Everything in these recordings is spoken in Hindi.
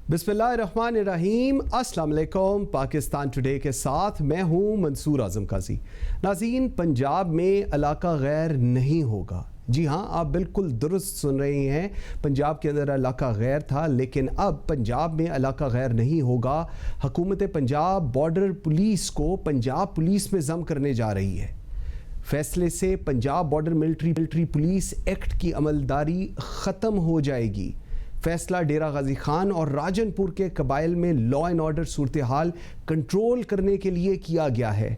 बिस्मिल्लाहिर्रहमानिर्रहीम, अस्सलाम वालेकुम। पाकिस्तान टुडे के साथ मैं हूं मंसूर आजम काजी। नाज़रीन, पंजाब में इलाका गैर नहीं होगा। जी हाँ, आप बिल्कुल दुरुस्त सुन रहे हैं। पंजाब के अंदर इलाका गैर था, लेकिन अब पंजाब में इलाका गैर नहीं होगा। हुकूमत पंजाब बॉर्डर पुलिस को पंजाब पुलिस में ज़म करने जा रही है। फैसले से Punjab border military police act की अमलदारी ख़त्म हो जाएगी। फैसला डेरा गाजी खान और राजनपुर के कबाइल में law and order Surat hall control करने के लिए किया गया है।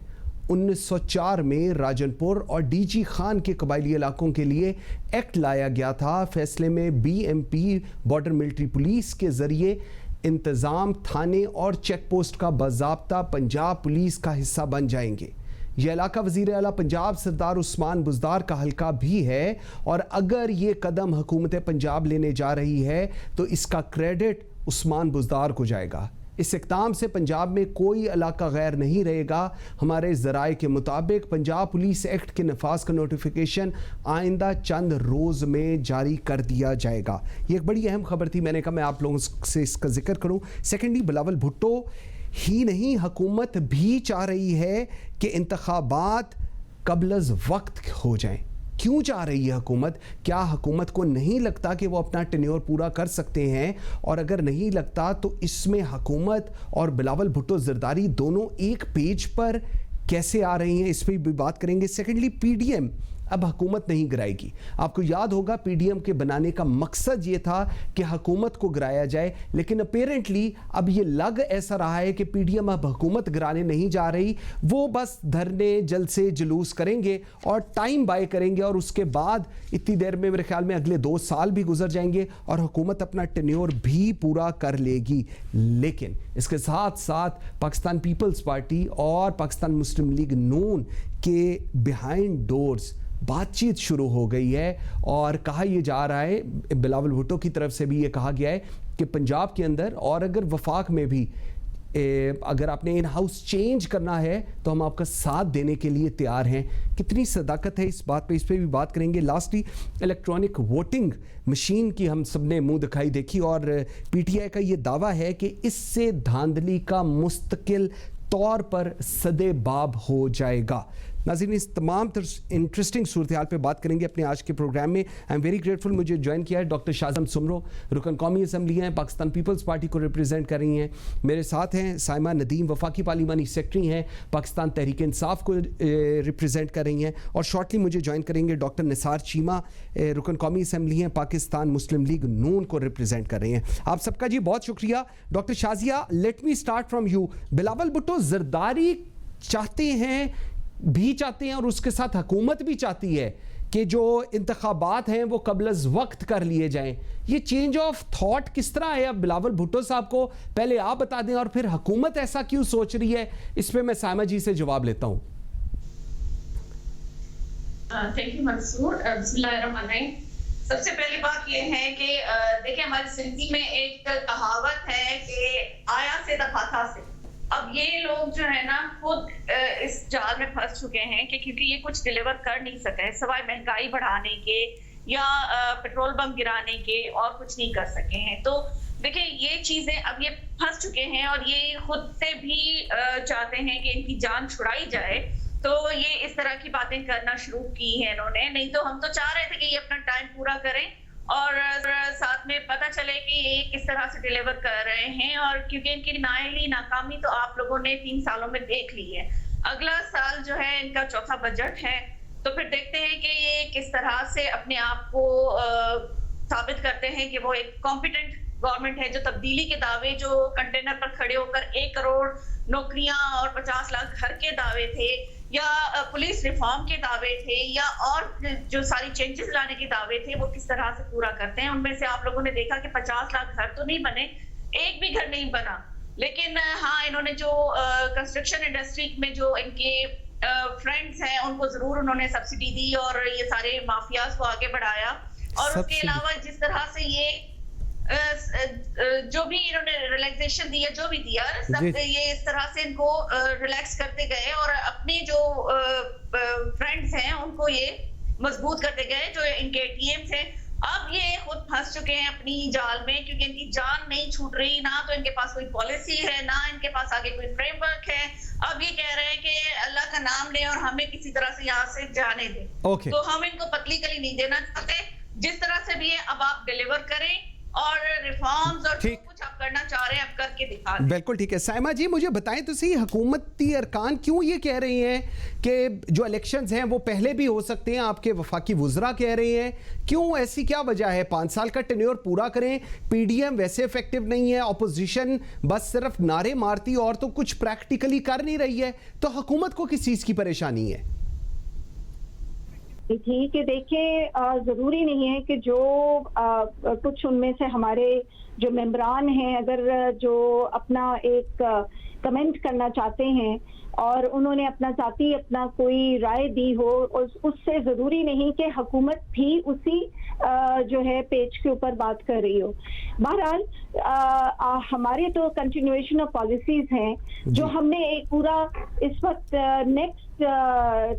1904 में राजनपुर और डीजी खान के कबायली इलाकों के लिए एक्ट लाया गया था। फैसले में बीएमपी बॉर्डर मिलिट्री पुलिस के ज़रिए इंतज़ाम थाने और चेक पोस्ट का बाज़ाब्ता पंजाब पुलिस का हिस्सा बन जाएंगे। यह इलाका वज़ीर आला पंजाब सरदार उस्मान बुज़दार का हल्का भी है, और अगर ये कदम हुकूमत पंजाब लेने जा रही है तो इसका क्रेडिट उस्मान बुज़दार को जाएगा। इस इक़दाम से पंजाब में कोई इलाका गैर नहीं रहेगा। हमारे ज़राए के मुताबिक पंजाब पुलिस एक्ट के नफाज का नोटिफिकेशन आइंदा चंद रोज़ में जारी कर दिया जाएगा। ये एक बड़ी अहम खबर थी, मैंने कहा मैं आप लोगों से इसका जिक्र करूँ। सेकेंडली, बिलावल भुट्टो ही नहीं, हुकूमत भी चाह रही है कि इंतखाबात कबल वक्त हो जाएं। क्यों चाह रही है हुकूमत? क्या हुकूमत को नहीं लगता कि वो अपना टेन्योर पूरा कर सकते हैं? और अगर नहीं लगता तो इसमें हुकूमत और बिलावल भुट्टो ज़रदारी दोनों एक पेज पर कैसे आ रही हैं, इस पर भी बात करेंगे। सेकेंडली, पीडीएम अब हुकूमत नहीं गिराएगी। आपको याद होगा पीडीएम के बनाने का मकसद ये था कि हुकूमत को गिराया जाए, लेकिन अपेरेंटली अब ये लग ऐसा रहा है कि पीडीएम अब हुकूमत गिराने नहीं जा रही। वो बस धरने जलसे जुलूस करेंगे और टाइम बाय करेंगे, और उसके बाद इतनी देर में मेरे ख्याल में अगले 2 साल भी गुजर जाएंगे और हुकूमत अपना टेन्योर भी पूरा कर लेगी। लेकिन इसके साथ साथ पाकिस्तान पीपल्स पार्टी और पाकिस्तान मुस्लिम लीग नून के बिहाइंड डोर्स बातचीत शुरू हो गई है, और कहा यह जा रहा है, बिलावल भुट्टो की तरफ से भी ये कहा गया है कि पंजाब के अंदर और अगर वफाक में भी अगर आपने इन हाउस चेंज करना है तो हम आपका साथ देने के लिए तैयार हैं। कितनी सदाकत है इस बात पे, इस पर भी बात करेंगे। लास्टली, इलेक्ट्रॉनिक वोटिंग मशीन की हम सब ने मुंह दिखाई देखी, और पीटीआई का ये दावा है कि इससे धांधली का मुस्तकिल तौर पर सदेबाब हो जाएगा। नाज़रीन, इस तमाम इंटरेस्टिंग सूरत हाल पर बात करेंगे अपने आज के प्रोग्राम में। आई एम वेरी ग्रेटफुल, मुझे ज्वाइन किया है डॉक्टर शाज़म सुमरो, रुकन कौमी असम्बली हैं, पाकिस्तान पीपल्स पार्टी को रिप्रेजेंट कर रही हैं। मेरे साथ हैं साइमा नदीम, वफाकी पार्लिमानी सेक्रेटरी हैं, पाकिस्तान तहरीक इंसाफ को रिप्रेजेंट कर रही हैं। और शॉर्टली मुझे ज्वाइन करेंगे डॉक्टर निसार चीमा, रुकन कौमी असम्बली हैं, पाकिस्तान मुस्लिम लीग नून को रिप्रेजेंट कर रही हैं। आप सबका जी बहुत शुक्रिया। Doctor Shazia, let me start from you. Bilawal Bhutto Zardari चाहते हैं और उसके साथ हुकूमत भी चाहती है कि जो इंतखाबात हैं वो कबल वक्त कर लिए जाएं। ये चेंज ऑफ थॉट किस तरह है? अब बिलावल भुट्टो साहब को पहले आप बता दें, और फिर हुकूमत ऐसा क्यों सोच रही है, इस पे मैं साइमा जी से जवाब लेता हूं। Thank you Mansoor. बिस्मिल्लाहिर्रहमानिर्रहीम। सबसे पहली बात यह है कि देखिए, हमारी सिंधी में एक कहावत है कि आया से दफाता से। अब ये लोग जो है ना खुद इस जाल में फंस चुके हैं कि क्योंकि ये कुछ डिलीवर कर नहीं सके सिवाय महंगाई बढ़ाने के या पेट्रोल बम गिराने के, और कुछ नहीं कर सके हैं। तो देखिए, ये चीजें अब ये फंस चुके हैं और ये खुद से भी चाहते हैं कि इनकी जान छुड़ाई जाए। तो ये इस तरह की बातें करना शुरू की है इन्होंने। नहीं तो हम तो चाह रहे थे कि ये अपना टाइम पूरा करें और साथ में पता चले कि ये किस तरह से डिलीवर कर रहे हैं। और क्योंकि इनकी नाकामी तो आप लोगों ने 3 सालों में देख ली है। अगला साल जो है इनका चौथा बजट है, तो फिर देखते हैं कि ये किस तरह से अपने आप को साबित करते हैं कि वो एक कॉम्पिटेंट गवर्नमेंट है। जो तब्दीली के दावे जो कंटेनर पर खड़े होकर 1 करोड़ नौकरियां और 50 लाख घर के दावे थे, या पुलिस रिफॉर्म के दावे थे, या और जो सारी चेंजेस लाने के दावे थे, वो किस तरह से पूरा करते हैं। उनमें से आप लोगों ने देखा कि 50 लाख घर तो नहीं बने, एक भी घर नहीं बना। लेकिन हाँ, इन्होंने जो कंस्ट्रक्शन इंडस्ट्री में जो इनके फ्रेंड्स हैं उनको जरूर उन्होंने सब्सिडी दी और ये सारे माफियाज को आगे बढ़ाया। और उसके अलावा जिस तरह से ये जो भी इन्होंने रिलैक्सेशन दिया, जो भी दिया, सब ये इस तरह से इनको रिलैक्स करते गए और अपने जो फ्रेंड्स हैं उनको ये मजबूत करते गए। जो इनके टीएम्स हैं अब ये खुद फंस चुके हैं अपनी जाल में, क्योंकि इनकी जान नहीं छूट रही, ना तो इनके पास कोई पॉलिसी है, ना इनके पास आगे कोई फ्रेमवर्क है। अब ये कह रहे हैं कि अल्लाह का नाम लें और हमें किसी तरह से यहाँ से जाने दें। तो हम इनको पतली गली नहीं देना चाहते। जिस तरह से भी है अब आप डिलीवर करें और रिफॉर्म्स और जो कुछ आप करना चाह रहे हैं आप करके दिखा दें। बिल्कुल ठीक है। साइमा जी मुझे बताएं तो सही, हुकूमती अरकान क्यों ये कह रही हैं कि जो इलेक्शंस हैं वो पहले भी हो सकते हैं? आपके वफाकी वुज़रा कह रहे हैं, क्यों, ऐसी क्या वजह है? 5 साल का टेन्योर पूरा करें। पीडीएम वैसे इफेक्टिव नहीं है, ऑपोजिशन बस सिर्फ नारे मारती और तो कुछ प्रैक्टिकली कर नहीं रही है, तो हुकूमत को किस चीज़ की परेशानी है? ठीक है, देखिए ज़रूरी नहीं है कि जो कुछ उनमें से हमारे जो मेंबरान हैं अगर जो अपना एक कमेंट करना चाहते हैं और उन्होंने अपना ज़ाती अपना कोई राय दी हो, उससे ज़रूरी नहीं कि हुकूमत भी उसी जो है पेज के ऊपर बात कर रही हो। बहरहाल हमारे तो कंटिन्यूएशन ऑफ पॉलिसीज़ हैं जो हमने एक पूरा इस वक्त नेक्स्ट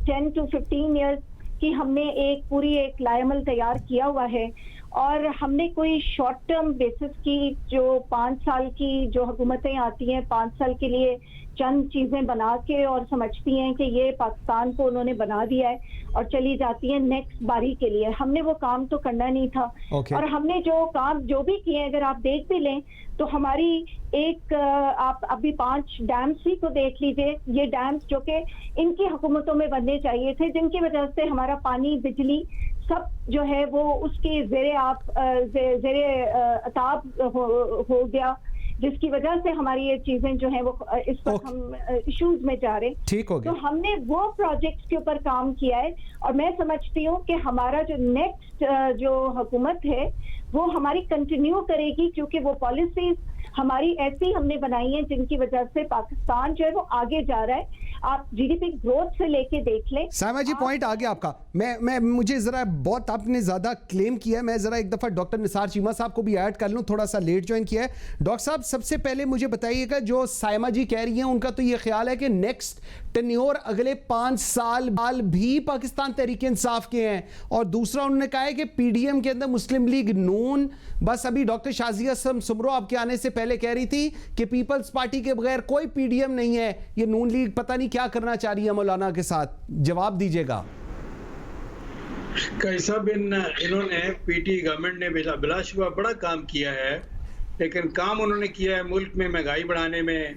10 to 15 ईयर्स कि हमने एक पूरी एक लायमल तैयार किया हुआ है और हमने कोई शॉर्ट टर्म बेसिस की जो 5 साल की जो हुकूमतें आती हैं 5 साल के लिए चंद चीजें बना के और समझती हैं कि ये पाकिस्तान को उन्होंने बना दिया है और चली जाती हैं नेक्स्ट बारी के लिए। हमने वो काम तो करना नहीं था। और हमने जो काम जो भी किए अगर आप देख भी लें तो हमारी एक आप अभी 5 डैम्स ही तो देख लीजिए, ये डैम्स जो कि इनकी हुकूमतों में बनने चाहिए थे, जिनकी वजह से हमारा पानी बिजली सब जो है वो उसके ज़ेरे अताब हो गया, जिसकी वजह से हमारी ये चीजें जो हैं वो इस वक्त हम इश्यूज में जा रहे हैं। ठीक हो गया। तो हमने वो प्रोजेक्ट्स के ऊपर काम किया है और मैं समझती हूँ कि हमारा जो नेक्स्ट जो हुकूमत है वो हमारी कंटिन्यू करेगी, क्योंकि वो पॉलिसीज हमारी ऐसी हमने बनाई हैं जिनकी वजह से पाकिस्तान जो है वो आगे जा रहा है। आप जीडीपी ग्रोथ से लेके देख लें। साइमा जी पॉइंट आ गया आपका। मैं मुझे जरा बहुत आपने ज्यादा क्लेम किया है, मैं जरा एक दफा डॉक्टर निसार चीमा साहब को भी ऐड कर लूं, थोड़ा सा लेट ज्वाइन किया है। डॉक्टर साहब सबसे पहले मुझे बताइएगा, जो साइमा जी कह रही हैं उनका तो ये ख्याल है कि नेक्स्ट टेन्योर अगले 5 साल भी पाकिस्तान तहरीक इंसाफ के हैं, और दूसरा उन्होंने कहा है कि पीडीएम के अंदर मुस्लिम लीग नून, बस अभी डॉक्टर शाजिया सुमरो आपके आने से पहले कह रही थी कि पीपल्स पार्टी के बगैर कोई पीडीएम नहीं है, ये नून लीग पता नहीं क्या करना चाह रही है मौलाना के साथ। जवाब दीजिएगा। कैसा बिन इन्होंने पीटी गवर्नमेंट ने बिलाशुबा बड़ा काम किया है, लेकिन काम उन्होंने किया है मुल्क में महंगाई बढ़ाने में,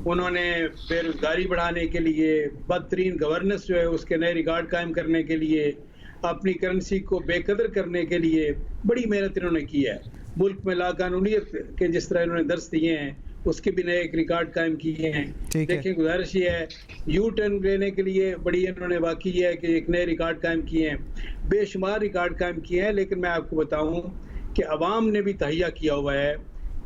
उन्होंने बेरोजगारी बढ़ाने के लिए, बदतरीन गवर्नेंस जो है उसके नए रिकॉर्ड कायम करने के लिए, अपनी करेंसी को बेकदर करने के लिए बड़ी मेहनत इन्होंने की है। मुल्क में लाकानूनियत के जिस तरह इन्होंने दर्ज दिए हैं उसके भी नए एक रिकॉर्ड कायम किए हैं। देखिए गुजारिश ये है, यू टर्न लेने के लिए बड़ी इन्होंने वाकई है कि एक नए रिकॉर्ड कायम किए हैं, बेशुमार रिकॉर्ड कायम किए हैं। लेकिन मैं आपको बताऊं कि अवाम ने भी तहिया किया हुआ है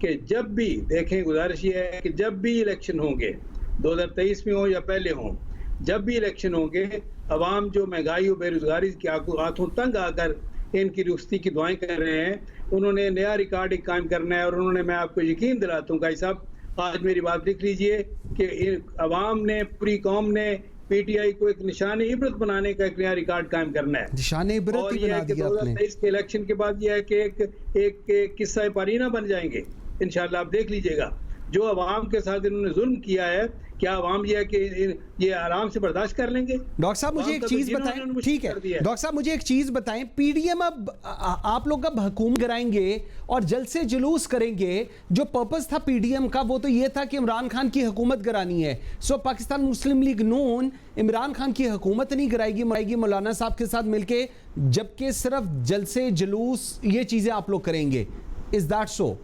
कि जब भी देखें, गुजारिश ये है कि जब भी इलेक्शन होंगे, 2023 में हो या पहले हों, जब भी इलेक्शन होंगे, अवाम जो महंगाई और बेरोजगारी की आंखों तंग आकर इनकी रुखसती की दुआएं कर रहे हैं, उन्होंने नया रिकॉर्ड एक कायम करना है। और उन्होंने, मैं आपको यकीन दिलाता हूँ भाई साहब, आज मेरी बात लिख लीजिए कि अवाम ने, पूरी कौम ने पीटीआई को एक निशान इबरत बनाने का एक नया रिकॉर्ड कायम करना है। निशान इबरत ही बना दिया आपने। 2023 के इलेक्शन के बाद यह है कि एक किस्सा पारीना बन जाएंगे इंशाल्लाह। आप देख लीजिएगा जो अवाम के साथ इन्होंने जुल्म किया है, क्या अवाम ये है कि ये आराम से बर्दाश्त कर लेंगे? डॉक्टर साहब मुझे एक चीज बताएं। ठीक है डॉक्टर साहब मुझे एक चीज बताएं, पीडीएम अब आप लोग अब हुकूमत कराएंगे और जल्द से जुलूस करेंगे, जो पर्पस था पीडीएम का वो तो ये था कि इमरान खान की हुकूमत करानी है। सो पाकिस्तान मुस्लिम लीग नून इमरान खान की हुकूमत नहीं कराएगी मौलाना साहब के साथ मिलके, जबकि सिर्फ जल्द से जुलूस ये चीजें आप लोग करेंगे। Is that so?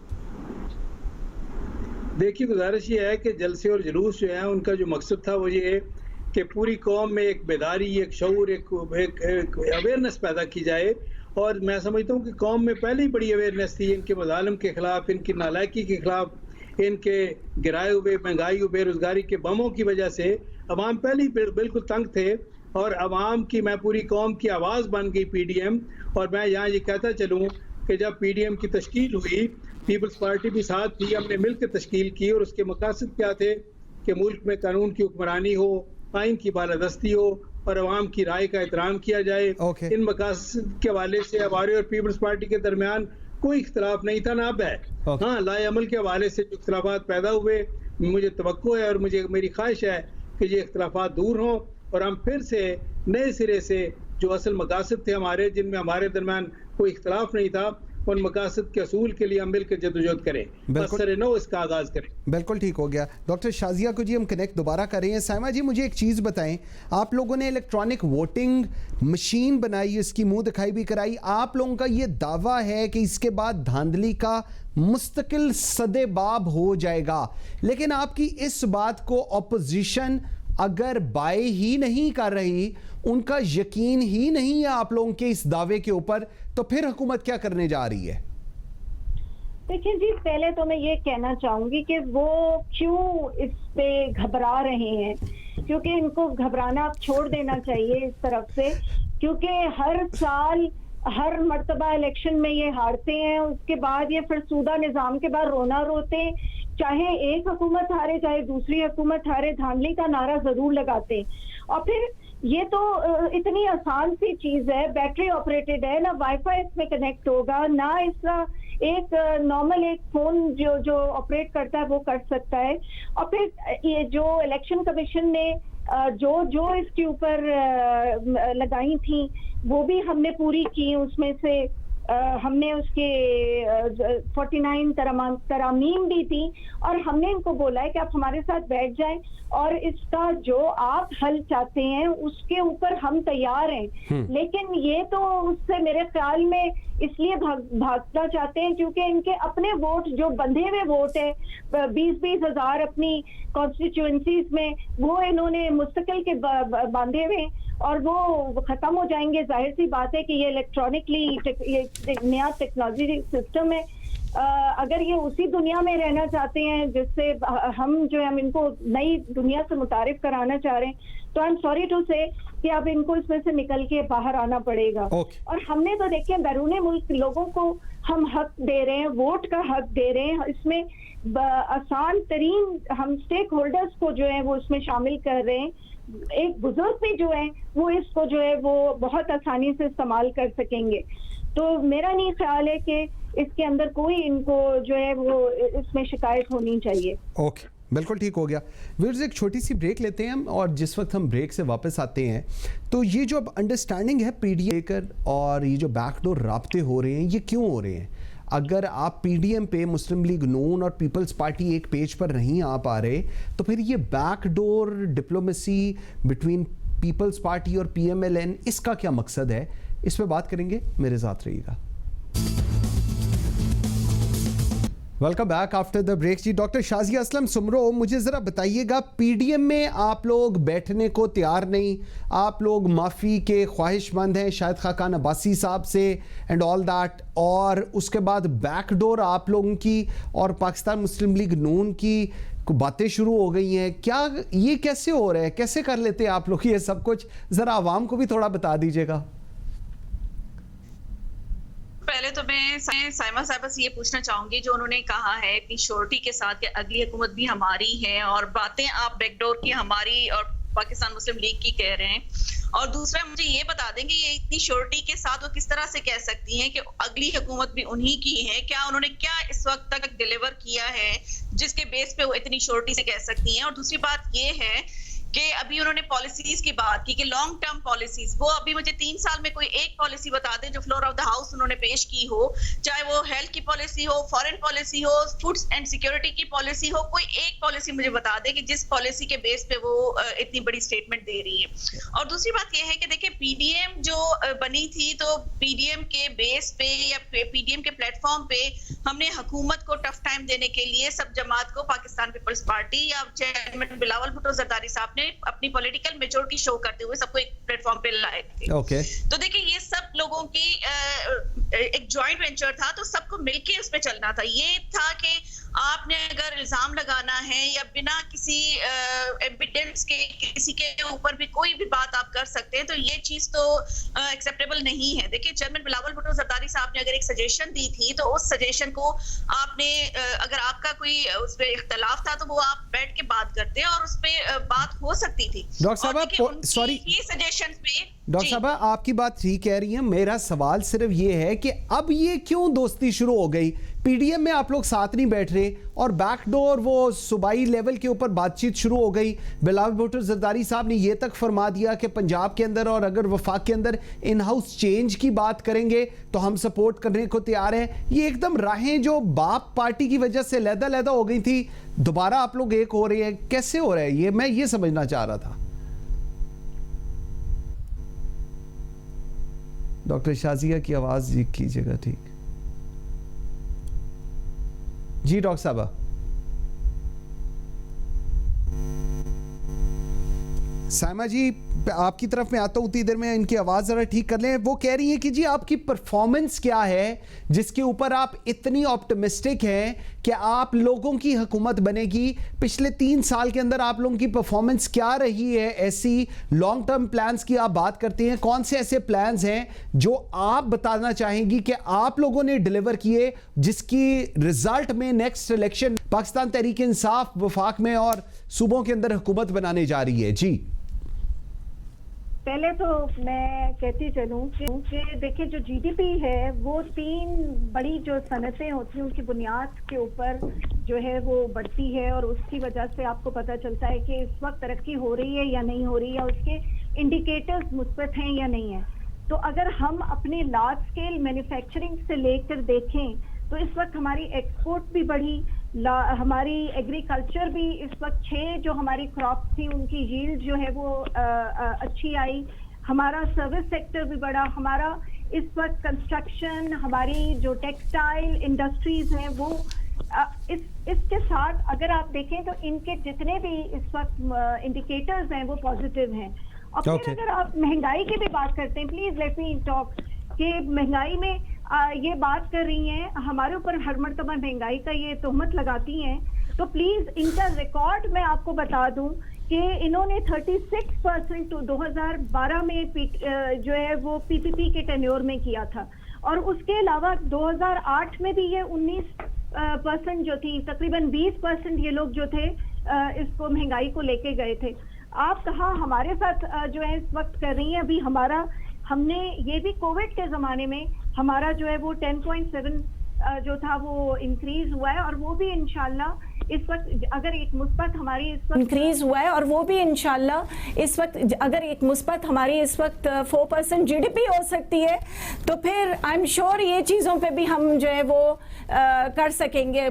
देखिए गुजारिश ये है कि जलसे और जुलूस जो है उनका जो मकसद था वो ये कि पूरी कौम में एक बेदारी, एक शऊर, एक अवेयरनेस पैदा की जाए। और मैं समझता हूँ कि कौम में पहले ही बड़ी अवेयरनेस थी इनके मज़ालिम के ख़िलाफ़, इनकी नालायकी के ख़िलाफ़, इनके गिराए हुए महंगाई और बेरोज़गारी के बमों की वजह से अवाम पहले ही बिल्कुल तंग थे। और अवाम की, मैं पूरी कौम की आवाज़ बन गई पीडीएम। और मैं यहाँ ये कहता चलूँ कि जब पीडीएम की तश्कील हुई, पीपल्स पार्टी भी साथ थी, हमने मिलकर तश्कील की। और उसके मकासद क्या थे कि मुल्क में कानून की हुक्मरानी हो, आइन की बालादस्ती हो और अवाम की राय का एहतराम किया जाए। Okay. इन मकासद के हवाले से हमारे और पीपल्स पार्टी के दरमियान कोई इख्तलाफ नहीं था, ना अब है। Okay. हाँ, लाए अमल के हवाले से जो इख्तलाफात पैदा हुए, मुझे तवक्को है और मेरी ख्वाहिश है कि ये इख्तलाफात दूर हों और हम फिर से नए सिरे से जो असल मकासद थे हमारे, जिनमें हमारे दरमियान कोई इख्तलाफ नहीं था, उन मकासद के असूल के लिए हम मिलकर जदोजहद करें, असर नौ इसका आगाज करें। बिल्कुल ठीक हो गया। डॉक्टर शाजिया को जी हम कनेक्ट दोबारा कर रहे हैं। साइमा जी, मुझे एक चीज़ बताएं, आप लोगों ने इलेक्ट्रॉनिक वोटिंग मशीन बनाई, इसकी मुंह दिखाई भी कराई, आप लोगों का ये दावा है कि इसके बाद धांधली का मुस्तकिल सदेबाब हो जाएगा, लेकिन आपकी इस बात को ऑपोजिशन अगर बाय ही नहीं कर रही, उनका यकीन ही नहीं है आप लोगों के इस दावे के ऊपर, तो फिर हुकूमत क्या करने जा रही है? देखिए जी, पहले तो मैं ये कहना चाहूंगी कि वो क्यों इस पे घबरा रहे हैं, क्योंकि इनको घबराना छोड़ देना चाहिए इस तरफ से, क्योंकि हर साल हर मर्तबा इलेक्शन में ये हारते हैं, उसके बाद ये फरसूदा निजाम के बाद रोना रोते हैं, चाहे एक हुकूमत हारे चाहे दूसरी हुकूमत हारे, धांधली का नारा जरूर लगाते हैं। और फिर ये तो इतनी आसान सी चीज है, बैटरी ऑपरेटेड है, ना वाईफाई इसमें कनेक्ट होगा, ना इसका एक नॉर्मल एक फोन जो ऑपरेट करता है वो कर सकता है। और फिर ये जो इलेक्शन कमीशन ने जो इसके ऊपर लगाई थी वो भी हमने पूरी की, उसमें से हमने उसके 49 तरामीम दी थी और हमने इनको बोला है कि आप हमारे साथ बैठ जाएं और इसका जो आप हल चाहते हैं उसके ऊपर हम तैयार हैं। लेकिन ये तो उससे मेरे ख्याल में इसलिए भागना चाहते हैं क्योंकि इनके अपने वोट जो बंधे हुए वोट है 20-20 हजार अपनी कॉन्स्टिट्यूएंसीज में, वो इन्होंने मुस्तकिल के बांधे हुए और वो खत्म हो जाएंगे। जाहिर सी बात है कि ये इलेक्ट्रॉनिकली ये नया टेक्नोलॉजी सिस्टम है, अगर ये उसी दुनिया में रहना चाहते हैं जिससे हम इनको नई दुनिया से मुतारिफ कराना चाह रहे हैं, तो आई एम सॉरी टू से कि अब इनको इसमें से निकल के बाहर आना पड़ेगा। और हमने तो देखिए बैरून मुल्क लोगों को हम हक दे रहे हैं, वोट का हक दे रहे हैं, इसमें आसान तरीन हम स्टेक होल्डर्स को जो है वो इसमें शामिल कर रहे हैं। एक बुजुर्ग भी जो है वो इसको जो है वो बहुत आसानी से इस्तेमाल कर सकेंगे। तो मेरा नहीं ख्याल है कि इसके अंदर कोई इनको जो है वो इसमें शिकायत होनी चाहिए। ओके, बिल्कुल ठीक हो गया। व्यूअर्स, एक छोटी सी ब्रेक लेते हैं हम, और जिस वक्त हम ब्रेक से वापस आते हैं तो ये जो अब अंडरस्टैंडिंग है पीडीएम लेकर और ये जो बैकडोर राब्ते हो रहे हैं, ये क्यों हो रहे हैं? अगर आप पीडीएम पे मुस्लिम लीग नून और पीपल्स पार्टी एक पेज पर नहीं आ पा रहे, तो फिर ये backdoor diplomacy between Peoples Party और पीएमएलएन, इसका क्या मकसद है? इस पे बात करेंगे, मेरे साथ रहिएगा। Welcome back after the break. जी, डॉक्टर शाजिया अस्लम सुमरो, मुझे ज़रा बताइएगा, पीडीएम में आप लोग बैठने को तैयार नहीं, आप लोग माफ़ी के ख्वाहिशमंद हैं शायद खाकान अब्बासी साहब से एंड ऑल दैट, और उसके बाद बैकडोर आप लोगों की और पाकिस्तान मुस्लिम लीग नून की बातें शुरू हो गई हैं। क्या ये कैसे हो रहा है, कैसे कर लेते हैं आप लोग ये सब कुछ? ज़रा आवाम को भी थोड़ा बता दीजिएगा। पहले तो मैं साइमा साहबा से ये पूछना चाहूंगी, जो उन्होंने कहा है इतनी श्योरिटी के साथ कि अगली हुकूमत भी हमारी है, और बातें आप बैकडोर की हमारी और पाकिस्तान मुस्लिम लीग की कह रहे हैं, और दूसरा मुझे ये बता देंगे ये इतनी श्योरिटी के साथ वो किस तरह से कह सकती हैं कि अगली हुकूमत भी उन्हीं की है? क्या उन्होंने क्या इस वक्त तक डिलीवर किया है जिसके बेस पे वो इतनी श्योरिटी से कह सकती हैं? और दूसरी बात ये है कि अभी उन्होंने पॉलिसीज की बात की कि लॉन्ग टर्म पॉलिसीज, वो अभी मुझे 3 साल में कोई एक पॉलिसी बता दें जो फ्लोर ऑफ द हाउस उन्होंने पेश की हो, चाहे वो हेल्थ की पॉलिसी हो, फॉरेन पॉलिसी हो, फूड एंड सिक्योरिटी की पॉलिसी हो, कोई एक पॉलिसी मुझे बता दें कि जिस पॉलिसी के बेस पे वो इतनी बड़ी स्टेटमेंट दे रही है। और दूसरी बात यह है कि देखिए पीडीएम जो बनी थी, तो पीडीएम के बेस पे या पीडीएम के प्लेटफॉर्म पे हमने हुकूमत को टफ टाइम देने के लिए सब जमात को पाकिस्तान पीपल्स पार्टी या चेयरमैन बिलावल भुट्टो जरदारी साहब ने अपनी पॉलिटिकल मेजॉरिटी शो करते हुए सबको एक प्लेटफॉर्म पे लाए थे। Okay. तो देखिए ये सब लोगों की एक जॉइंट वेंचर था, तो सबको मिलके उस पे चलना था। ये था कि आप आपने अगर इल्जाम लगाना है या बिना किसी एविडेंस के किसी के ऊपर भी कोई भी बात आप कर सकते हैं, तो ये चीज तो एक्सेप्टेबल नहीं है। देखिए, चेयरमैन बिलावल भुट्टो जरदारी साहब ने अगर एक सजेशन दी थी, तो उस सजेशन को आपने अगर आपका कोई उस पे इख्तलाफ था, तो वो आप बैठ के बात करते और उस पे बात हो सकती थी। डॉक्टर साहब, सॉरी, ये सजेशन पे डॉक्टर साहब आपकी बात ठीक कह रही है। मेरा सवाल सिर्फ ये है कि अब ये क्यों दोस्ती शुरू हो गई? पीडीएम में आप लोग साथ नहीं बैठ रहे और बैकडोर वो सूबाई लेवल के ऊपर बातचीत शुरू हो गई। बिलावल भुट्टो जरदारी साहब ने ये तक फरमा दिया कि पंजाब के अंदर और अगर वफाक के अंदर इन हाउस चेंज की बात करेंगे तो हम सपोर्ट करने को तैयार हैं। ये एकदम राहें जो बाप पार्टी की वजह से अलहदा हो गई थी, दोबारा आप लोग एक हो रहे हैं, कैसे हो रहा है ये? मैं ये समझना चाह रहा था। डॉक्टर शाजिया की आवाज कीजिएगा। ठीक जी डॉक्टर साहब। साइमा जी आपकी तरफ में आता हूं, उतनी देर में इनकी आवाज जरा ठीक कर लें। वो कह रही है कि जी आपकी परफॉर्मेंस क्या है जिसके ऊपर आप इतनी ऑप्टिमिस्टिक हैं कि आप लोगों की हुकूमत बनेगी? पिछले 3 साल के अंदर आप लोगों की परफॉर्मेंस क्या रही है? ऐसी लॉन्ग टर्म प्लान्स की आप बात करते हैं, कौन से ऐसे प्लान्स हैं जो आप बताना चाहेंगी कि आप लोगों ने डिलीवर किए, जिसकी रिजल्ट में नेक्स्ट इलेक्शन पाकिस्तान तहरीक इंसाफ वफाक में और सूबों के अंदर हुकूमत बनाने जा रही है? जी पहले तो मैं कहती चलूं कि देखिए, जो जीडीपी है वो 3 बड़ी जो सनतें होती हैं उनकी बुनियाद के ऊपर जो है वो बढ़ती है, और उसकी वजह से आपको पता चलता है कि इस वक्त तरक्की हो रही है या नहीं हो रही है, उसके इंडिकेटर्स मुस्बत हैं या नहीं है। तो अगर हम अपने लार्ज स्केल मैन्युफैक्चरिंग से लेकर देखें तो इस वक्त हमारी एक्सपोर्ट भी बढ़ी, हमारी एग्रीकल्चर भी इस वक्त 6 जो हमारी क्रॉप्स थी उनकी यील्ड जो है वो अच्छी आई, हमारा सर्विस सेक्टर भी बढ़ा, हमारा इस वक्त कंस्ट्रक्शन, हमारी जो टेक्सटाइल इंडस्ट्रीज हैं वो इसके साथ अगर आप देखें तो इनके जितने भी इस वक्त इंडिकेटर्स हैं वो पॉजिटिव हैं। और फिर अगर आप महंगाई की भी बात करते हैं, प्लीज लेट मी टॉक, कि महंगाई में ये बात कर रही हैं, हमारे ऊपर हर मर्तबा महंगाई का ये तोहमत लगाती हैं, तो प्लीज इनका रिकॉर्ड मैं आपको बता दूं कि इन्होंने 36% 2012 में जो है वो पीपीपी के टेन्योर में किया था, और उसके अलावा 2008 में भी ये 19% जो थी, तकरीबन 20% ये लोग जो थे इसको महंगाई को लेके गए थे। आप कहाँ हमारे साथ जो है इस वक्त कर रही हैं? अभी हमने ये भी कोविड के ज़माने में हमारा जो है वो 10.7 जो था वो इंक्रीज हुआ है, और वो भी इंशाल्लाह इस वक्त अगर एक मुस्बत हमारी इस वक्त इंक्रीज हुआ है, और वो भी इंशाल्लाह इस वक्त अगर एक मुस्बत हमारी इस वक्त 4% जीडीपी हो सकती है, तो फिर आई एम श्योर ये चीज़ों पे भी हम जो है वो कर सकेंगे,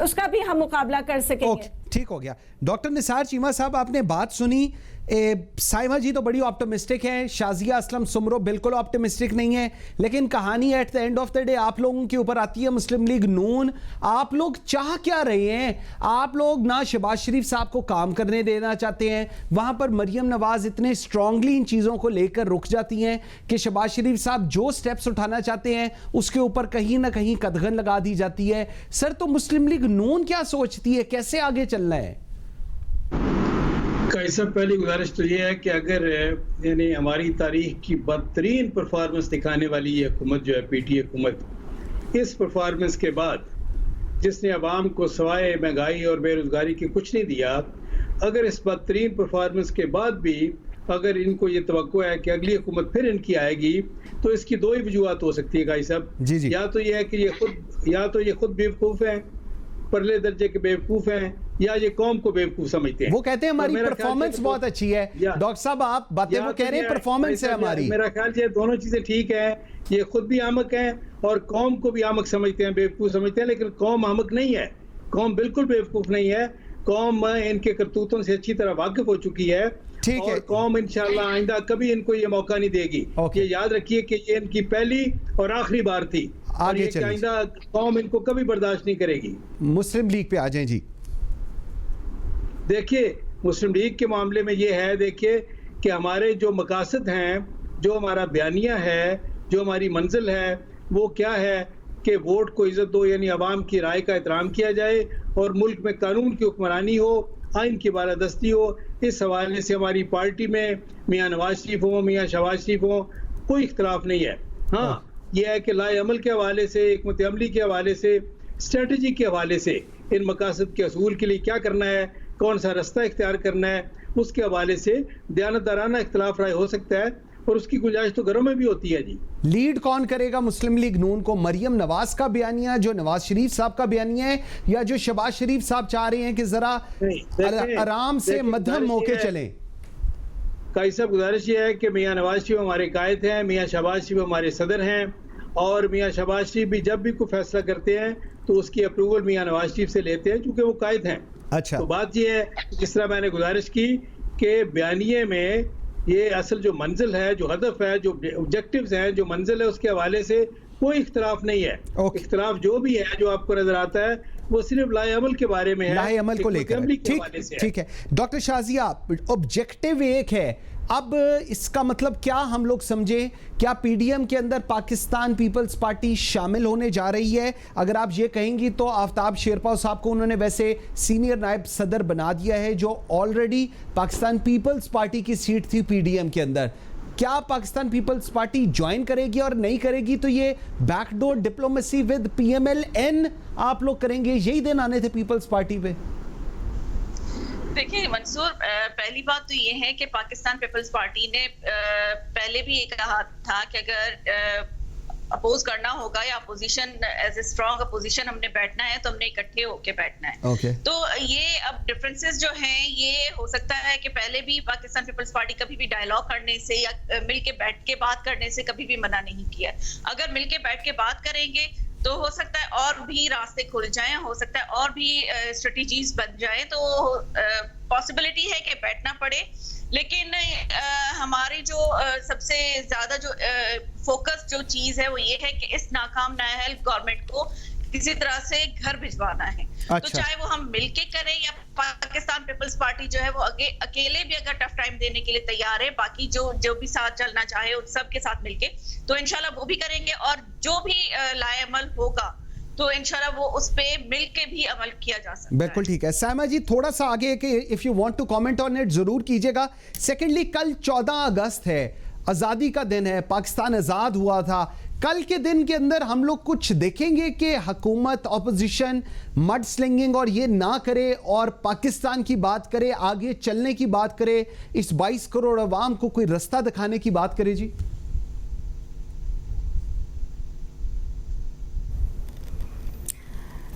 उसका भी हम मुकाबला कर सकेंगे। ठीक हो गया। डॉक्टर निसार चीमा साहब, आपने बात सुनी। साइमा जी तो बड़ी ऑप्टिमिस्टिक हैं, शाजिया असलम सुमरो बिल्कुल ऑप्टिमिस्टिक नहीं है, लेकिन कहानी at the end of the day आप लोगों के ऊपर आती है। मुस्लिम लीग नून, आप लोग चाह क्या रहे हैं? आप लोग ना शहबाज शरीफ साहब को काम करने देना चाहते हैं, वहां पर मरियम नवाज इतने स्ट्रांगली इन चीज़ों को लेकर रुक जाती हैं कि शहबाज शरीफ साहब जो स्टेप्स उठाना चाहते हैं उसके ऊपर कहीं ना कहीं कदगन लगा दी जाती है। सर, तो मुस्लिम लीग नून क्या सोचती है, कैसे आगे चलना है? कैसा पहली गुजारिश तो ये है कि अगर यानी हमारी तारीख की बदतरीन परफॉर्मेंस दिखाने वाली ये हुकूमत जो है पीटी हुकूमत, इस परफॉर्मेंस के बाद जिसने अवाम को सवाए महंगाई और बेरोजगारी की कुछ नहीं दिया, अगर इस बदतरीन परफॉर्मेंस के बाद भी अगर इनको ये तवक्को है कि अगली हुकूमत फिर इनकी आएगी, तो इसकी 2 ही वजूहत हो सकती है गाई साहब। या तो ये है कि ये खुद बेवकूफ़ हैं, परले दर्जे के बेवकूफ हैं, या ये कौम को बेवकूफ समझते हैं। वो कहते हैं हमारी परफॉर्मेंस बहुत अच्छी है। डॉक्टर साहब आप बातें वो कह रहे हैं परफॉर्मेंस है हमारी। मेरा ख्याल ये दोनों चीजें ठीक है, ये खुद भी आमक हैं और कौम को भी आमक समझते हैं, बेवकूफ समझते हैं, लेकिन कौम आमक नहीं है, कौम बिल्कुल बेवकूफ नहीं है। कौम इनके करतूतों से अच्छी तरह वाकिफ हो चुकी है, ठीक है। कौम इंशाल्लाह आइंदा कभी इनको ये मौका नहीं देगी। ये याद रखिए कि ये इनकी पहली और आखिरी बार थी, आगे आइंदा कौम इनको कभी बर्दाश्त नहीं करेगी। मुस्लिम लीग पे आ जाएं जी। देखिए, मुस्लिम लीग के मामले में ये है, देखिए कि हमारे जो मकासद हैं, जो हमारा बयानिया है, जो हमारी मंजिल है, वो क्या है कि वोट को इज्जत दो, यानी अवाम की राय का एहतराम किया जाए और मुल्क में कानून की हुक्मरानी हो, आइन की बालादस्ती हो। इस हवाले से हमारी पार्टी में मियाँ नवाज शरीफ हो, मियाँ शहबाज शरीफ हो, कोई इख्तलाफ नहीं है। हाँ, यह है कि लाए अमल के हवाले से, हिकमत अमली के हवाले से, स्ट्रेटजी के हवाले से, इन मकासद के असूल के लिए क्या करना है, कौन सा रास्ता इख्तियार करना है, उसके हवाले से दयानतदाराना इख्तलाफ राय हो सकता है और उसकी गुंजाइश तो घरों में भी होती है जी। लीड कौन करेगा मुस्लिम लीग नून को? मरियम नवाज का बयानिया जो नवाज शरीफ साहब का बयानिया है, या जो शहबाज शरीफ साहब चाह रहे हैं कि जरा आराम से मध्यम मौके चलें? काई साहब, गुजारिश ये है कि मियाँ नवाज शरीफ हमारे कायद हैं, मियाँ शहबाज शरीफ हमारे सदर हैं, और मियाँ शहबाज शरीफ भी जब भी कोई फैसला करते हैं तो उसकी अप्रूवल मियाँ नवाज शरीफ से लेते हैं, क्योंकि वो कायद हैं। अच्छा, तो बात ये है, जिस तरह मैंने गुजारिश की कि बयानिए में ये असल जो मंजिल है, जो हदफ है, जो ऑब्जेक्टिव्स हैं, जो मंजिल है, उसके हवाले से कोई इख्तलाफ नहीं है। इख्तलाफ जो भी है, जो आपको नजर आता है, वो सिर्फ लाए अमल के बारे में है, लाए अमल को लेकर। ठीक है डॉक्टर शाजिया, ऑब्जेक्टिव एक है, अब इसका मतलब क्या हम लोग समझे, क्या पीडीएम के अंदर पाकिस्तान पीपल्स पार्टी शामिल होने जा रही है? अगर आप ये कहेंगी तो आफ्ताब शेरपाव साहब को उन्होंने वैसे सीनियर नायब सदर बना दिया है, जो ऑलरेडी पाकिस्तान पीपल्स पार्टी की सीट थी पीडीएम के अंदर। क्या पाकिस्तान पीपल्स पार्टी ज्वाइन करेगी, और नहीं करेगी तो ये बैकडोर डिप्लोमेसी विद पीएमएलएन आप लोग करेंगे? यही दिन आने थे पीपल्स पार्टी पे। देखिए मंसूर, पहली बात तो ये है कि पाकिस्तान पीपल्स पार्टी ने पहले भी ये कहा था कि अगर अपोज करना होगा या opposition as a strong opposition हमने बैठना है तो हमने इकट्ठे होके बैठना है। तो ये अब डिफरेंसेस जो हैं, ये हो सकता है कि पहले भी पाकिस्तान पीपल्स पार्टी कभी भी डायलॉग करने से या मिल के बैठ के बात करने से कभी भी मना नहीं किया। अगर मिल के बैठ के बात करेंगे तो हो सकता है और भी रास्ते खुल जाएं, हो सकता है और भी स्ट्रेटजीज बन जाएं, तो पॉसिबिलिटी है कि बैठना पड़े। लेकिन हमारी जो सबसे ज्यादा जो फोकस जो चीज है वो ये है कि इस नाकाम नाअहल गवर्नमेंट को किसी तरह से घर भिजवाना है। अच्छा। तो चाहे वो हम मिलके करें या पाकिस्तान पीपल्स पार्टी जो है वो अकेले भी अगर टफ टाइम देने के लिए तैयार है, बाकी जो भी साथ चलना चाहे उन सब के साथ मिलके, तो इंशाल्लाह वो भी करेंगे। और जो भी लाए अमल होगा तो इंशाल्लाह वो उस पे मिलके भी अमल किया जा सकता है। बिल्कुल ठीक है। सायमा जी, थोड़ा सा आगे कि if you want to comment on it जरूर कीजिएगा। सेकेंडली, कल 14 अगस्त है, आज़ादी का दिन है, पाकिस्तान आज़ाद हुआ था। कल के दिन के अंदर हम लोग कुछ देखेंगे कि हुकूमत ऑपोजिशन मड स्लिंगिंग और ये ना करे और पाकिस्तान की बात करे, आगे चलने की बात करे, इस 22 करोड़ अवाम को कोई रास्ता दिखाने की बात करे? जी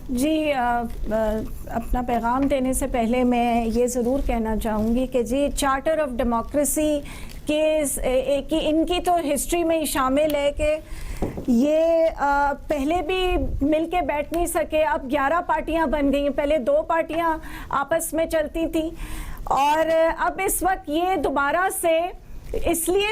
जी, अपना पैगाम देने से पहले मैं ये ज़रूर कहना चाहूँगी कि जी चार्टर ऑफ डेमोक्रेसी कि इनकी तो हिस्ट्री में ही शामिल है कि ये पहले भी मिल के बैठ नहीं सके, अब 11 पार्टियां बन गई हैं। पहले 2 पार्टियां आपस में चलती थी और अब इस वक्त ये दोबारा से इसलिए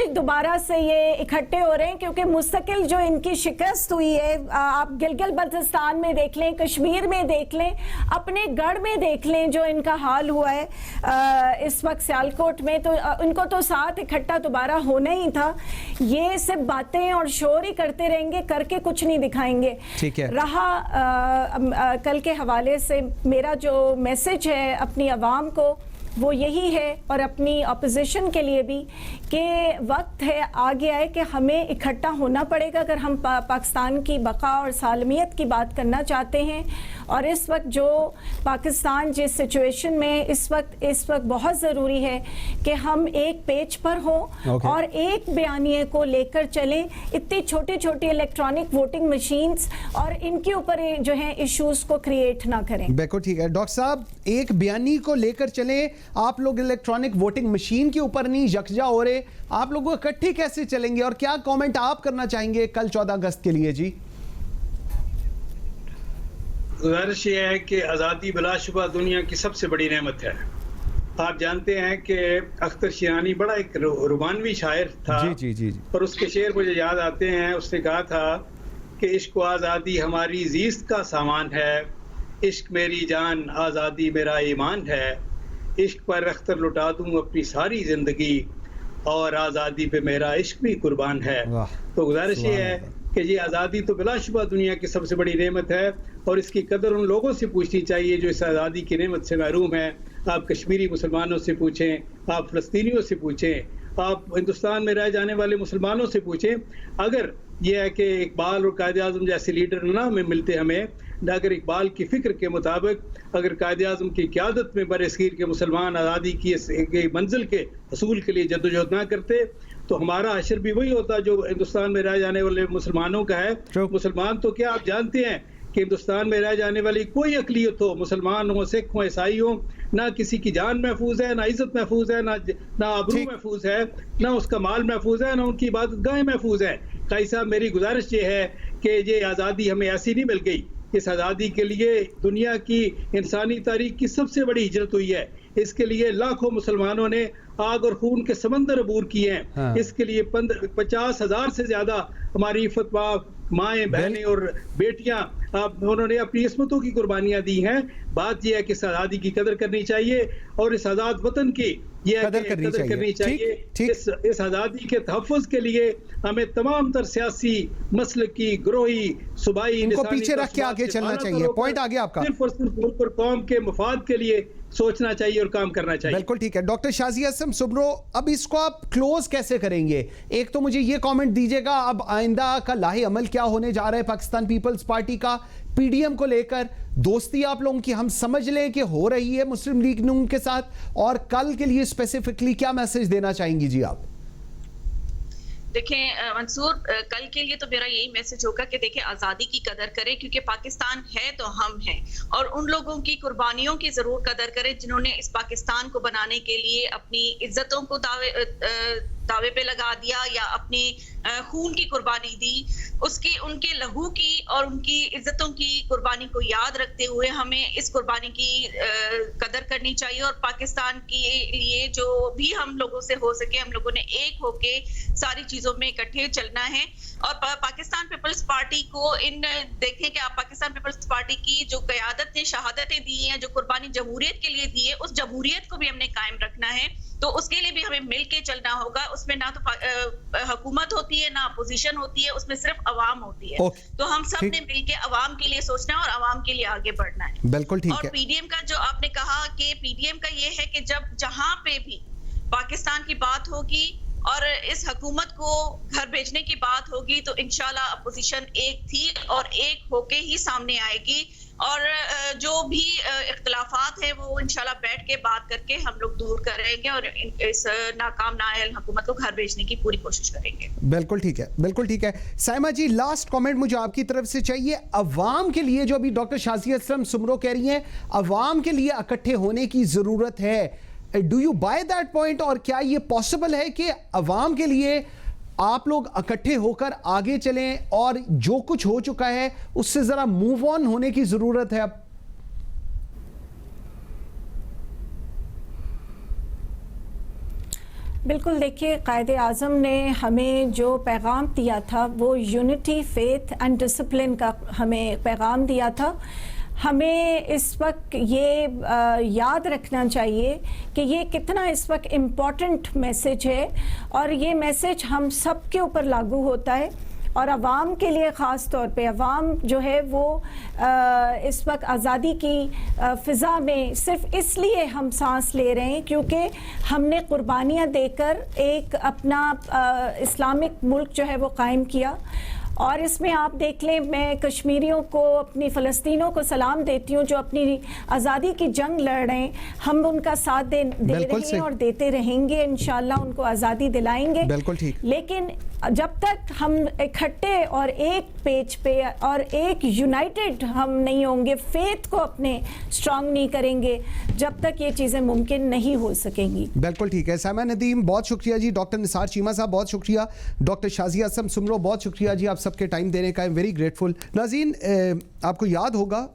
ये इकट्ठे हो रहे हैं क्योंकि मुस्तकिल जो इनकी शिकस्त हुई है, आप गिलगित बल्तिस्तान में देख लें, कश्मीर में देख लें, अपने गढ़ में देख लें जो इनका हाल हुआ है इस वक्त सियालकोट में, तो इनको तो साथ इकट्ठा दोबारा होना ही था। ये सिर्फ बातें और शोर ही करते रहेंगे, करके कुछ नहीं दिखाएंगे। ठीक है। रहा कल के हवाले से मेरा जो मैसेज है अपनी आवाम को वो यही है, और अपनी अपोजिशन के लिए भी, कि वक्त है आ गया है कि हमें इकट्ठा होना पड़ेगा अगर हम पाकिस्तान की बका और सालमियत की बात करना चाहते हैं। और इस वक्त जो पाकिस्तान जिस सिचुएशन में इस वक्त बहुत ज़रूरी है कि हम एक पेज पर हों और एक बयानिए को लेकर चलें। इतनी छोटी छोटी इलेक्ट्रॉनिक वोटिंग मशीन्स और इनके ऊपर जो है इश्यूज़ को क्रिएट ना करें। बिल्कुल ठीक है डॉक्टर साहब, एक बयानी को लेकर चलें। आप लोग इलेक्ट्रॉनिक वोटिंग मशीन के ऊपर नहीं यकजा हो रहे, आप लोग इकट्ठे कैसे चलेंगे? और क्या कमेंट आप करना चाहेंगे कल 14 अगस्त के लिए? जी गुजारिश ये है कि आज़ादी बिलाशुबा दुनिया की सबसे बड़ी नेमत है। आप जानते हैं कि अख्तर शिरानी बड़ा एक रुमानवी शायर था। जी। और उसके शेर मुझे याद आते हैं। उसने कहा था कि इश्क व आज़ादी हमारी ज़ीस्त का सामान है, इश्क मेरी जान आज़ादी मेरा ईमान है, इश्क पर अख्तर लुटा दूं अपनी सारी ज़िंदगी और आज़ादी पे मेरा इश्क भी कुर्बान है। तो गुजारिश ये है कि ये आज़ादी तो बिलाशुबा दुनिया की सबसे बड़ी नेमत है और इसकी कदर उन लोगों से पूछनी चाहिए जो इस आज़ादी की नेमत से महरूम हैं। आप कश्मीरी मुसलमानों से पूछें, आप फ़लस्तीनियों से पूछें, आप हिंदुस्तान में रह जाने वाले मुसलमानों से पूछें। अगर यह है कि इकबाल और कायद आज़म जैसे लीडर ना हमें मिलते हमें, अगर इकबाल की फ़िक्र के मुताबिक अगर कायद आज़म की क़यादत में बरसगीर के मुसलमान आज़ादी की मंजिल के हसूल के लिए जद्दोजहद ना करते तो हमारा अशर भी वही होता जो हिंदुस्तान में रह जाने वाले मुसलमानों का है। मुसलमान तो क्या आप जानते हैं कि हिंदुस्तान में रह जाने वाली कोई अक़लियत हो, मुसलमान हो, सिख हो, ईसाई हो, ना किसी की जान महफूज है, ना इज्जत महफूज है, ना आबरू महफूज है, ना उसका माल महफूज है, ना उनकी इबादतगाहें महफूज है। काई साहब, मेरी गुजारिश ये है कि ये आज़ादी हमें ऐसी नहीं मिल गई। इस आज़ादी के लिए दुनिया की इंसानी तारीख की सबसे बड़ी हिजरत हुई है। इसके लिए लाखों मुसलमानों ने आग और खून के समंदर अबूर किए हैं। हाँ। इसके लिए 50,000 से ज्यादा हमारी फतवा माएँ, बहनें और बेटियां उन्होंने अपनी इस्मतों की कुर्बानियां दी हैं। बात यह है कि इस आज़ादी की कदर करनी चाहिए और इस आज़ाद वतन की कदर करनी चाहिए। इस आज़ादी के तहफ़्फ़ुज़ के लिए हमें तमाम तर सियासी मसलकी ग्रोही सूबाई इनको पीछे रख के आगे चलना चाहिए। पॉइंट आ गया आपका। सिर्फ और सिर्फ मुल्क और कौम के मफाद के लिए सोचना चाहिए और काम करना चाहिए। बिल्कुल ठीक है। डॉक्टर शाज़िया असम सुमरो, अब इसको आप क्लोज कैसे करेंगे? एक तो मुझे ये कमेंट दीजिएगा, अब आइंदा का लाहे अमल क्या होने जा रहा है पाकिस्तान पीपल्स पार्टी का पीडीएम को लेकर? दोस्ती आप लोगों की हम समझ लें कि हो रही है मुस्लिम लीग नून के साथ, और कल के लिए स्पेसिफिकली क्या मैसेज देना चाहेंगी जी आप? देखें मंसूर, कल के लिए तो मेरा यही मैसेज होगा कि देखें आज़ादी की कदर करें, क्योंकि पाकिस्तान है तो हम हैं, और उन लोगों की कुर्बानियों की ज़रूर कदर करें जिन्होंने इस पाकिस्तान को बनाने के लिए अपनी इज्जतों को दावे पे लगा दिया या अपनी खून की कुर्बानी दी। उसकी उनके लहू की और उनकी इज्जतों की कुर्बानी को याद रखते हुए हमें इस कुर्बानी की कदर करनी चाहिए, और पाकिस्तान के लिए जो भी हम लोगों से हो सके हम लोगों ने एक होके सारी चीजों में इकट्ठे चलना है। और पाकिस्तान पीपल्स पार्टी को देखें कि आप पाकिस्तान पीपल्स पार्टी की जो क़यादत ने शहादतें दी हैं, जो कुर्बानी जमहूरियत के लिए दी है, उस जमहूरियत को भी हमने कायम रखना है। तो उसके लिए भी हमें मिल के चलना होगा। उसमें ना तो हुकूमत होती है ना अपोजिशन होती है, उसमें सिर्फ अवाम होती है। तो हम सब ने मिल के अवाम के लिए सोचना है और अवाम के लिए आगे बढ़ना है। बिल्कुल ठीक है। और पीडीएम का जो आपने कहा कि पीडीएम का ये है कि जब जहां पे भी पाकिस्तान की बात होगी और इस हुकूमत को घर भेजने की बात होगी तो इंशाल्लाह अपोजिशन एक थी और एक होके ही सामने आएगी, और जो भी इख्तिलाफात है वो इंशाल्लाह बैठ के बात करके हम लोग दूर करेंगे और इस नाकाम नाअहल हुकूमत को घर भेजने की पूरी कोशिश करेंगे। बिल्कुल ठीक है, बिल्कुल ठीक है। साइमा जी, लास्ट कमेंट मुझे आपकी तरफ से चाहिए। अवाम के लिए जो अभी डॉक्टर शाज़िया असम सुमरो कह रही हैं, अवाम के लिए इकट्ठे होने की ज़रूरत है, do you by that point? और क्या ये पॉसिबल है कि अवाम के लिए आप लोग इकट्ठे होकर आगे चलें और जो कुछ हो चुका है उससे जरा मूव ऑन होने की जरूरत है अब? बिल्कुल, देखिए कायदे आज़म ने हमें जो पैगाम दिया था वो यूनिटी, फेथ एंड डिसिप्लिन का हमें पैगाम दिया था। हमें इस वक्त ये याद रखना चाहिए कि ये कितना इस वक्त इम्पॉर्टेंट मैसेज है, और ये मैसेज हम सब के ऊपर लागू होता है। और अवाम के लिए ख़ास तौर पे अवाम जो है वो इस वक्त आज़ादी की फ़िज़ा में सिर्फ इसलिए हम सांस ले रहे हैं क्योंकि हमने कुर्बानियाँ देकर एक अपना इस्लामिक मुल्क जो है वो कायम किया। और इसमें आप देख लें, मैं कश्मीरियों को, अपनी फ़लस्तीनों को सलाम देती हूँ जो अपनी आज़ादी की जंग लड़ रहे हैं। हम उनका साथ दे रहे हैं और देते रहेंगे, इंशाल्लाह उनको आज़ादी दिलाएंगे। बिल्कुल ठीक। लेकिन जब तक हम इकट्ठे और एक पेज पे और एक यूनाइटेड हम नहीं होंगे, फेथ को अपने स्ट्रांग नहीं करेंगे, जब तक ये चीज़ें मुमकिन नहीं हो सकेंगी। बिल्कुल ठीक है। साइमा नदीम, बहुत शुक्रिया जी। डॉक्टर निसार चीमा साहब, बहुत शुक्रिया। डॉक्टर शाज़िया असम सुमरो, बहुत शुक्रिया जी आप सबके टाइम देने का। I am very grateful. नाज़रीन, आपको याद होगा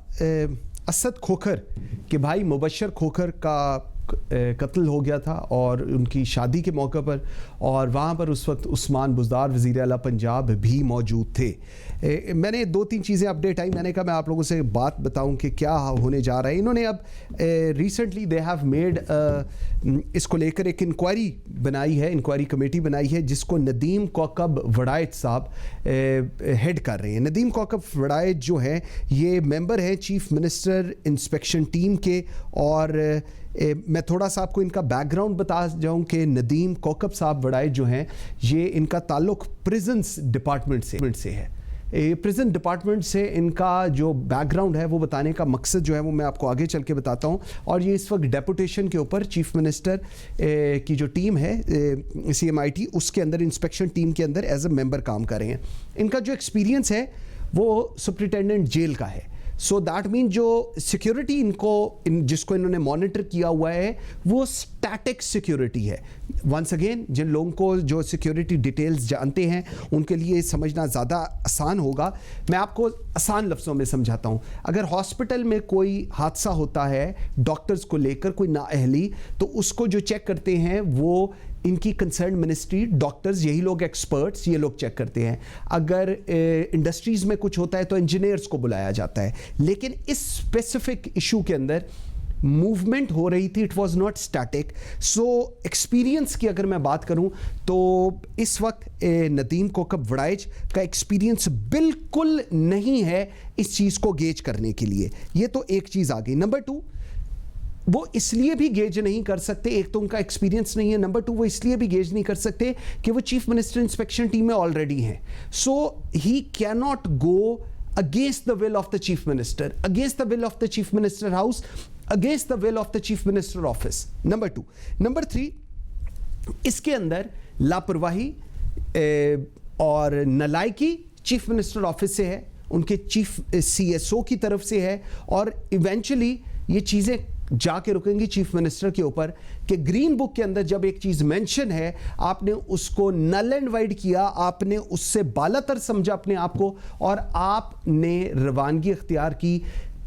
असद खोखर के भाई मुबशर खोखर का कत्ल हो गया था और उनकी शादी के मौके पर, और वहाँ पर उस वक्त उस्मान बुज़दार वज़ीर आला पंजाब भी मौजूद थे। मैंने 2-3 चीज़ें अपडेट आई, मैंने कहा मैं आप लोगों से बात बताऊं कि क्या होने जा रहा है। इन्होंने अब रिसेंटली दे हैव मेड इसको लेकर एक इंक्वायरी बनाई है, इंक्वायरी कमेटी बनाई है जिसको नदीम कौकब वड़ाइच साहब हेड कर रहे हैं। नदीम कौकब वड़ाइच जो है ये मेंबर है चीफ मिनिस्टर इंस्पेक्शन टीम के, और मैं थोड़ा सा आपको इनका बैकग्राउंड बता जाऊं कि नदीम कौकब साहब वड़ाइच जो हैं ये इनका ताल्लुक़ प्रिजन्स डिपार्टमेंट से है। प्रिजन डिपार्टमेंट से इनका जो बैकग्राउंड है वो बताने का मकसद जो है वो मैं आपको आगे चल के बताता हूँ। और ये इस वक्त डेपुटेशन के ऊपर चीफ मिनिस्टर की जो टीम है CMIT उसके अंदर इंस्पेक्शन टीम के अंदर एज अ मेंबर काम कर रहे हैं। इनका जो एक्सपीरियंस है वो सुपरिटेंडेंट जेल का है। सो दैट मीन जो सिक्योरिटी जिसको इन्होंने मॉनिटर किया हुआ है वो स्टैटिक सिक्योरिटी है। वंस अगेन जिन लोगों को जो सिक्योरिटी डिटेल्स जानते हैं उनके लिए समझना ज़्यादा आसान होगा। मैं आपको आसान लफ्ज़ों में समझाता हूँ। अगर हॉस्पिटल में कोई हादसा होता है डॉक्टर्स को लेकर, कोई नाअहली, तो उसको जो चेक करते हैं वो इनकी कंसर्न मिनिस्ट्री, डॉक्टर्स, यही लोग एक्सपर्ट्स, ये लोग चेक करते हैं। अगर इंडस्ट्रीज़ में कुछ होता है तो इंजीनियर्स को बुलाया जाता है। लेकिन इस स्पेसिफिक इशू के अंदर मूवमेंट हो रही थी, it was not static. So experience की अगर मैं बात करूं तो इस वक्त नदीम कौकब वड़ाइच का एक्सपीरियंस बिल्कुल नहीं है इस चीज़ को गेज करने के लिए। ये तो एक चीज़ आ गई। नंबर 2, वो इसलिए भी गेज नहीं कर सकते, एक तो उनका एक्सपीरियंस नहीं है, नंबर 2 वो इसलिए भी गेज नहीं कर सकते कि वो चीफ मिनिस्टर इंस्पेक्शन टीम में ऑलरेडी हैं। So he can not go against the will of the chief minister, against the will of the chief minister house, against the will of the chief minister office. Number 2। Number 3, इसके अंदर लापरवाही और नलायकी चीफ मिनिस्टर ऑफिस से है, उनके चीफ CSO की तरफ से है, और इवेंचुअली ये चीज़ें जाके रुकेंगी चीफ मिनिस्टर के ऊपर कि ग्रीन बुक के अंदर जब एक चीज़ मेंशन है आपने उसको नल एंड वाइड किया, आपने उससे बालातर समझा अपने आप को, और आपने रवानगी इख्तियार की।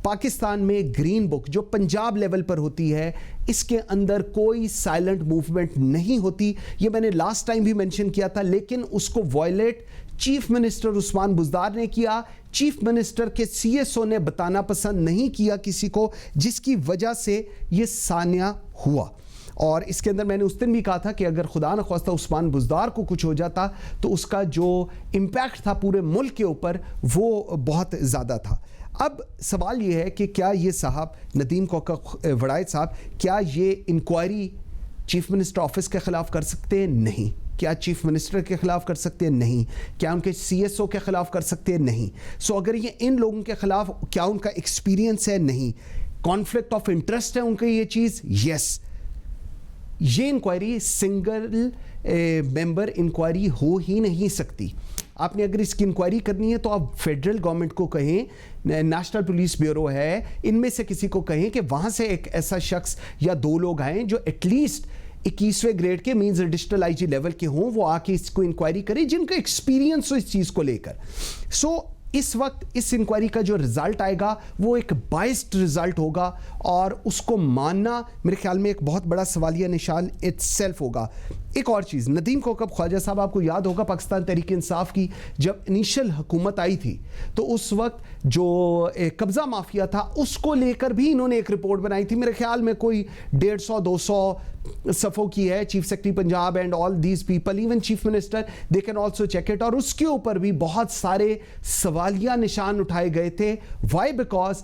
पाकिस्तान में ग्रीन बुक जो पंजाब लेवल पर होती है इसके अंदर कोई साइलेंट मूवमेंट नहीं होती। ये मैंने लास्ट टाइम भी मेंशन किया था, लेकिन उसको violate chief minister Usman Buzdar ने किया। चीफ मिनिस्टर के CSO ने बताना पसंद नहीं किया किसी को, जिसकी वजह से ये सान्या हुआ। और इसके अंदर मैंने उस दिन भी कहा था कि अगर खुदा न ख्वास्ता उस्मान बुज़दार को कुछ हो जाता तो उसका जो इम्पैक्ट था पूरे मुल्क के ऊपर वो बहुत ज़्यादा था। अब सवाल ये है कि क्या ये साहब नदीम कौकब वड़ाइच साहब क्या ये इंक्वायरी चीफ मिनिस्टर ऑफिस के ख़िलाफ़ कर सकते हैं? नहीं। क्या चीफ मिनिस्टर के खिलाफ कर सकते हैं? नहीं। क्या उनके CSO के खिलाफ कर सकते हैं? नहीं। सो अगर ये इन लोगों के खिलाफ, क्या उनका एक्सपीरियंस है? नहीं। कॉन्फ्लिक्ट ऑफ इंटरेस्ट है उनका ये चीज़? यस। ये इंक्वायरी सिंगल मेंबर इंक्वायरी हो ही नहीं सकती। आपने अगर इसकी इंक्वायरी करनी है तो आप फेडरल गवर्नमेंट को कहें, नेशनल पुलिस ब्यूरो है, इनमें से किसी को कहें कि वहाँ से एक ऐसा शख्स या 2 लोग आएँ जो एटलीस्ट 21वें ग्रेड के मीन्स डिजिटल IG लेवल के हों, वो आके इसको इंक्वायरी करें जिनका एक्सपीरियंस हो इस चीज़ को लेकर। सो इस वक्त इस इंक्वायरी का जो रिजल्ट आएगा वो एक बाइस्ड रिजल्ट होगा, और उसको मानना मेरे ख्याल में एक बहुत बड़ा सवालिया निशान इटसेल्फ होगा। एक और चीज़, नदीम कौकब ख्वाजा साहब, आपको याद होगा पाकिस्तान तहरीक इंसाफ की जब इनिशियल हुकूमत आई थी तो उस वक्त जो कब्ज़ा माफिया था उसको लेकर भी इन्होंने एक रिपोर्ट बनाई थी। मेरे ख्याल में कोई 150-200 सफ़ों की है। Chief secretary Punjab and all these people, even chief minister, they can also check it. और उसके ऊपर भी बहुत सारे सवालिया निशान उठाए गए थे। Why? Because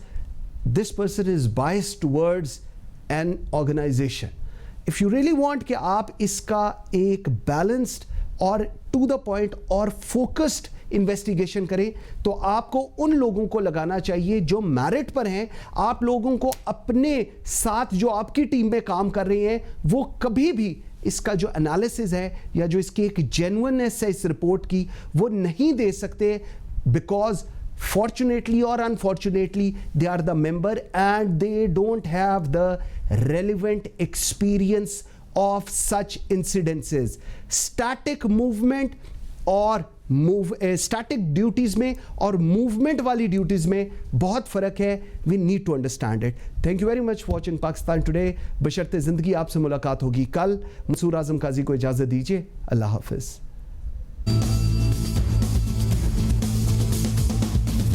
this person is biased towards an organisation. If you really want कि आप इसका एक बैलेंस्ड और टू द पॉइंट और फोकस्ड इन्वेस्टिगेशन करें तो आपको उन लोगों को लगाना चाहिए जो मेरिट पर हैं। आप लोगों को अपने साथ जो आपकी टीम में काम कर रहे हैं वो कभी भी इसका जो एनालिसिस है या जो इसकी एक जेन्युइननेस है इस रिपोर्ट की वो नहीं दे सकते, because fortunately or unfortunately they are the member and they don't have the relevant experience of such incidences. Static movement और स्टैटिक ड्यूटीज़ में और मूवमेंट वाली ड्यूटीज़ में बहुत फ़र्क है. We need to understand it. Thank you very much watching Pakistan today. बशर्ते ज़िंदगी आपसे मुलाकात होगी कल. मंसूर आज़म काजी को इजाज़त दीजिए. अल्लाह हाफिज़.